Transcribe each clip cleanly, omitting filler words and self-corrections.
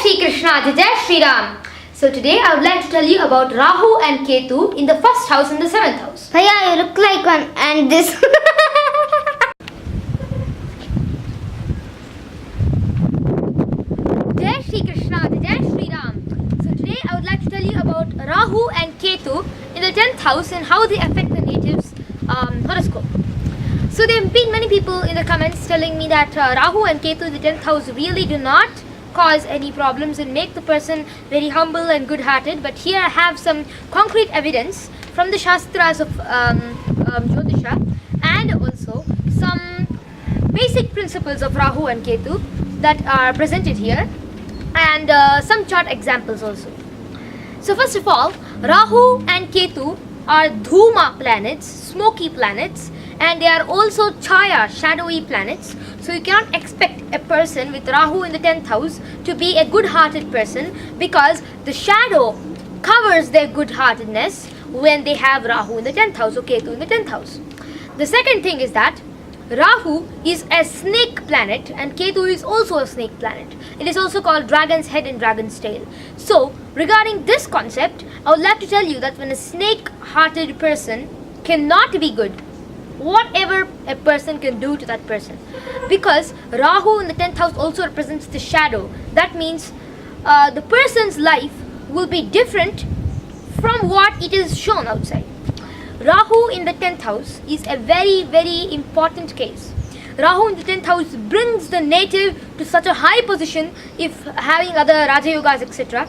Shri Krishna, Jai Shri Ram. So today I would like to tell you about Rahu and Ketu in the first house and the seventh house. Bhaiya, you look like one and this. Jai Shri Krishna, Jai Shri Ram. So today I would like to tell you about Rahu and Ketu in the 10th house and how they affect the natives' horoscope. So there have been many people in the comments telling me that Rahu and Ketu in the 10th house really do not cause any problems and make the person very humble and good-hearted. But here I have some concrete evidence from the Shastras of Jyotisha and also some basic principles of Rahu and Ketu that are presented here, and some chart examples also. So first of all, Rahu and Ketu are Dhuma planets, smoky planets, and they are also Chaya, shadowy planets. So you cannot expect a person with Rahu in the 10th house to be a good-hearted person, because the shadow covers their good-heartedness when they have Rahu in the 10th house or Ketu in the 10th house. The second thing is that Rahu is a snake planet and Ketu is also a snake planet. It is also called dragon's head and dragon's tail. So regarding this concept, I would like to tell you that when a snake-hearted person cannot be good, whatever a person can do to that person, because Rahu in the 10th house also represents the shadow. That means the person's life will be different from what it is shown outside. Rahu in the 10th house is a very, very important case. Rahu in the 10th house brings the native to such a high position if having other Raja Yogas, etc.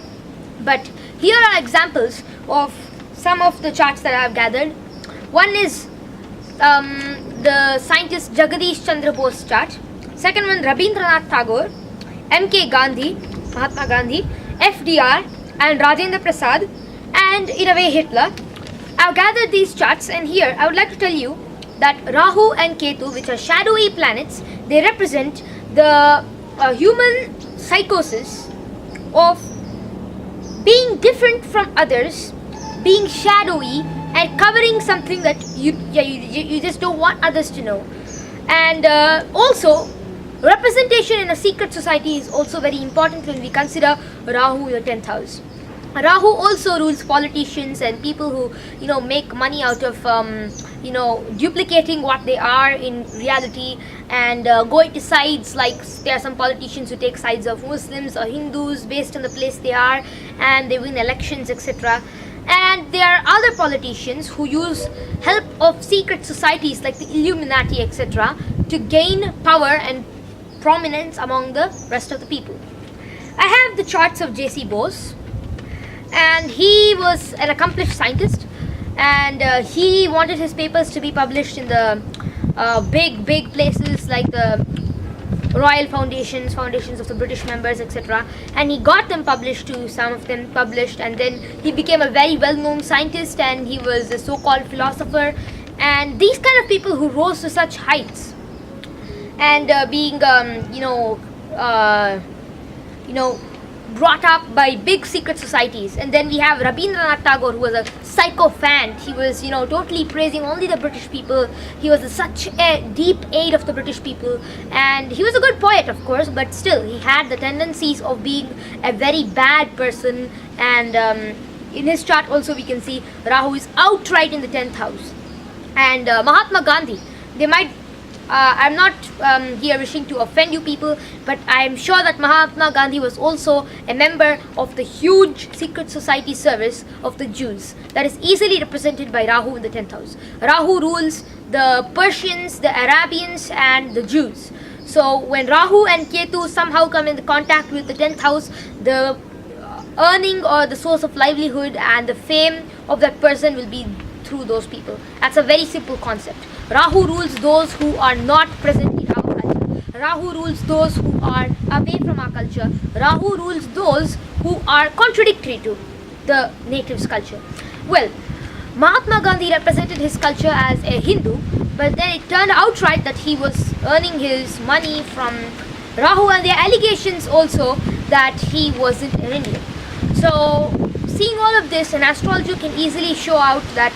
But here are examples of some of the charts that I have gathered. One is the scientist Jagadish Chandra Bose chart. Second one, Rabindranath Tagore, M.K. Gandhi, Mahatma Gandhi, FDR and Rajendra Prasad, and in a way Hitler. I've gathered these charts, and here I would like to tell you that Rahu and Ketu, which are shadowy planets, they represent the human psychosis of being different from others, being shadowy and covering something that you just don't want others to know. And also representation in a secret society is also very important when we consider Rahu in the 10th house. Rahu also rules politicians and people who make money out of duplicating what they are in reality and going to sides, like there are some politicians who take sides of Muslims or Hindus based on the place they are, and they win elections, etc. And there are other politicians who use help of secret societies like the Illuminati, etc. to gain power and prominence among the rest of the people. I have the charts of J.C. Bose, and he was an accomplished scientist, and he wanted his papers to be published in the big places like the Royal Foundations of the British members, etc. And he got them published, to some of them published, and then he became a very well-known scientist, and he was a so-called philosopher. And these kind of people who rose to such heights and being brought up by big secret societies. And then we have Rabindranath Tagore, who was a sycophant. He was totally praising only the British people. He was such a deep aid of the British people, and he was a good poet, of course, but still he had the tendencies of being a very bad person. And in his chart also we can see Rahu is outright in the 10th house. And Mahatma Gandhi, they might I'm not here wishing to offend you people, but I am sure that Mahatma Gandhi was also a member of the huge secret society service of the Jews that is easily represented by Rahu in the 10th house. Rahu rules the Persians, the Arabians and the Jews. So when Rahu and Ketu somehow come in contact with the 10th house, the earning or the source of livelihood and the fame of that person will be through those people. That's a very simple concept. Rahu rules those who are not present in our culture. Rahu rules those who are away from our culture. Rahu rules those who are contradictory to the native's culture. Well, Mahatma Gandhi represented his culture as a Hindu, but then it turned out right that he was earning his money from Rahu, and there are allegations also that he wasn't an Indian. So seeing all of this, an astrologer can easily show out that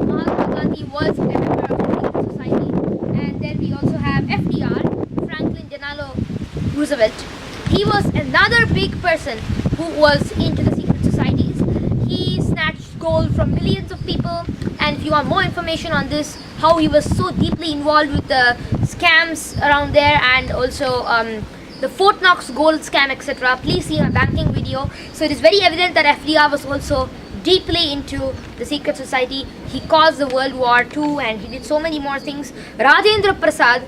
Mahatma Gandhi was a member of the secret society. And then we also have FDR, Franklin Delano Roosevelt. he was another big person who was into the secret societies. He snatched gold from millions of people, and if you want more information on this, how he was so deeply involved with the scams around there, and also the Fort Knox gold scam, etc., please see my banking video. So it is very evident that FDR was also deeply into the secret society. He caused the World War II, and he did so many more things. Rajendra Prasad,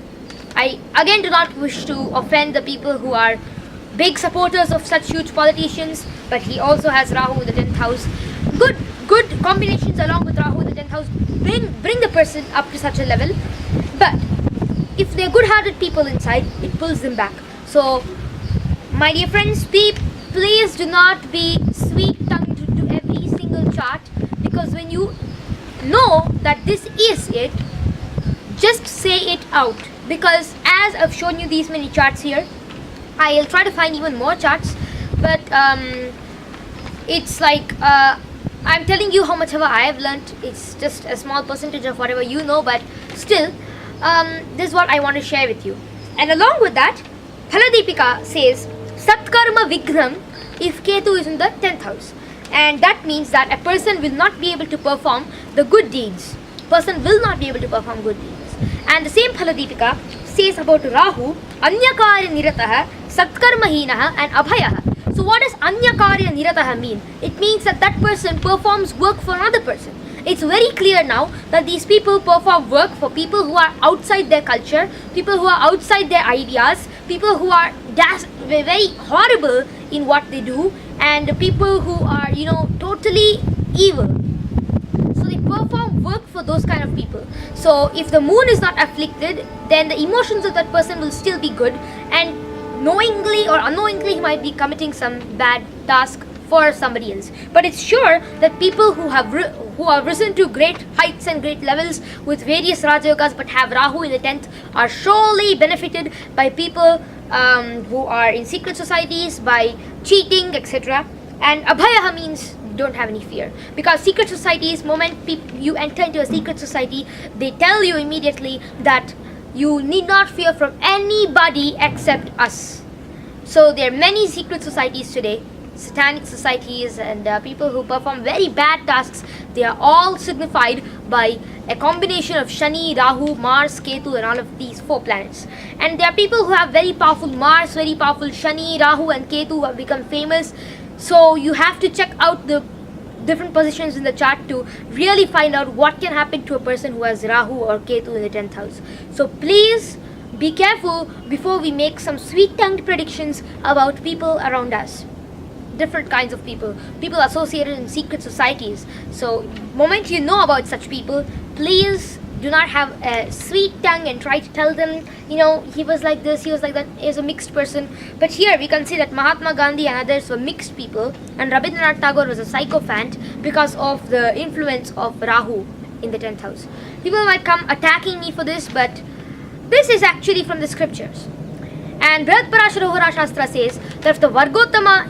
I again do not wish to offend the people who are big supporters of such huge politicians, but he also has Rahu in the 10th house. Good combinations along with Rahu in the 10th house bring the person up to such a level, but if they're good-hearted people inside, it pulls them back. So, my dear friends, please do not be sweet-tongued to every single chart, because when you know that this is it, just say it out. Because as I've shown you these many charts here, I'll try to find even more charts, but it's like I'm telling you how much ever I have learnt. It's just a small percentage of whatever you know, but still, this is what I want to share with you. And along with that, Phaladipika says Satkarma Vignam if Ketu is in the 10th house, and that means that a person will not be able to perform the good deeds. Person will not be able to perform good deeds. And the same Phaladipika says about Rahu, Anyakarya Nirataha, Satkarma Hinaha and Abhayaha. So what does Anyakarya Nirataha mean? It means that that person performs work for another person. It's very clear now that these people perform work for people who are outside their culture, people who are outside their ideas, people who are very horrible in what they do, and people who are, totally evil. So they perform work for those kind of people. So if the moon is not afflicted, then the emotions of that person will still be good, and knowingly or unknowingly he might be committing some bad task for somebody else. But it's sure that people who have risen to great heights and great levels with various Rajayogas but have Rahu in the 10th are surely benefited by people who are in secret societies, by cheating, etc. And Abhayaha means don't have any fear, because secret societies, moment you enter into a secret society, they tell you immediately that you need not fear from anybody except us. So there are many secret societies today, satanic societies, and people who perform very bad tasks. They are all signified by a combination of Shani, Rahu, Mars, Ketu, and all of these 4 planets. And there are people who have very powerful Mars, very powerful Shani, Rahu and Ketu who have become famous. So you have to check out the different positions in the chart to really find out what can happen to a person who has Rahu or Ketu in the 10th house. So please be careful before we make some sweet-tongued predictions about people around us. Different kinds of people associated in secret societies. So moment you know about such people, please do not have a sweet tongue and try to tell them, he was like this, he was like that, he is a mixed person. But here we can see that Mahatma Gandhi and others were mixed people, and Rabindranath Tagore was a sycophant because of the influence of Rahu in the 10th house. People might come attacking me for this, but this is actually from the scriptures. And Brihat Parashara Hora Shastra says that if the Vargotama,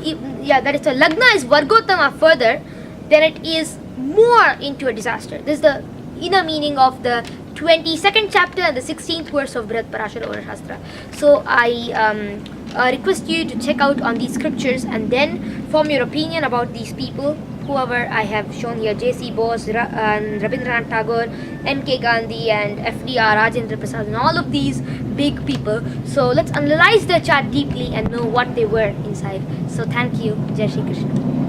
that if the Lagna is Vargotama further, then it is more into a disaster. This is the inner meaning of the 22nd chapter and the 16th verse of Brihat Parashara Hora Shastra. So I request you to check out on these scriptures and then form your opinion about these people, whoever I have shown here, J.C. Bose, Rabindranath Tagore, M.K. Gandhi and FDR, Rajendra Prasad, and all of these big people. So let's analyze their chart deeply and know what they were inside. So thank you. Jai Shri Krishna.